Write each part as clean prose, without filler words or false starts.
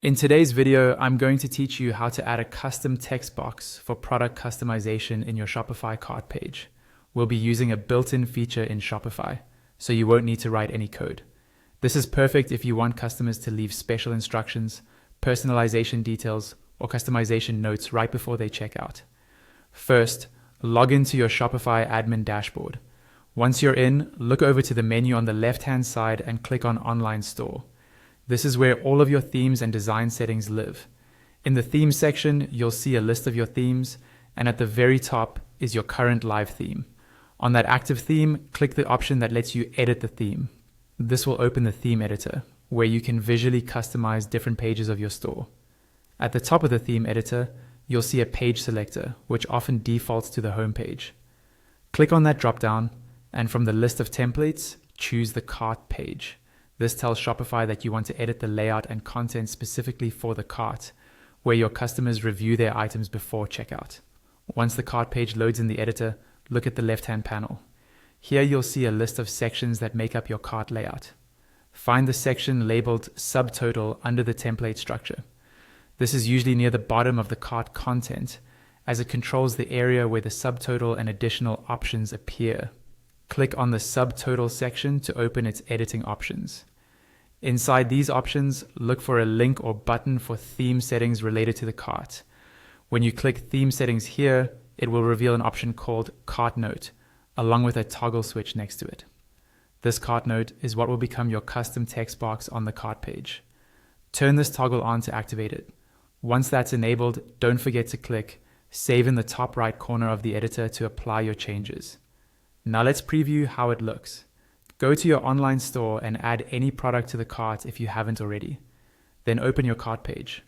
In today's video, I'm going to teach you how to add a custom text box for product customization in your Shopify cart page. We'll be using a built-in feature in Shopify, so you won't need to write any code. This is perfect if you want customers to leave special instructions, personalization details, or customization notes right before they check out. First, log into your Shopify admin dashboard. Once you're in, look over to the menu on the left-hand side and click on Online Store. This is where all of your themes and design settings live. In the theme section, you'll see a list of your themes, and at the very top is your current live theme. On that active theme, click the option that lets you edit the theme. This will open the theme editor, where you can visually customize different pages of your store. At the top of the theme editor, you'll see a page selector, which often defaults to the home page. Click on that dropdown, and from the list of templates, choose the cart page. This tells Shopify that you want to edit the layout and content specifically for the cart, where your customers review their items before checkout. Once the cart page loads in the editor, look at the left-hand panel. Here you'll see a list of sections that make up your cart layout. Find the section labeled Subtotal under the template structure. This is usually near the bottom of the cart content, as it controls the area where the subtotal and additional options appear. Click on the Subtotal section to open its editing options. Inside these options, look for a link or button for theme settings related to the cart. When you click Theme Settings here, it will reveal an option called Cart Note, along with a toggle switch next to it. This cart note is what will become your custom text box on the cart page. Turn this toggle on to activate it. Once that's enabled, don't forget to click Save in the top right corner of the editor to apply your changes. Now let's preview how it looks. Go to your online store and add any product to the cart if you haven't already. Then open your cart page.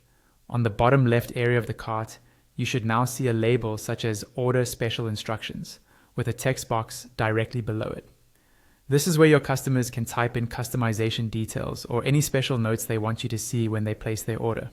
On the bottom left area of the cart, you should now see a label such as Order Special Instructions, with a text box directly below it. This is where your customers can type in customization details or any special notes they want you to see when they place their order.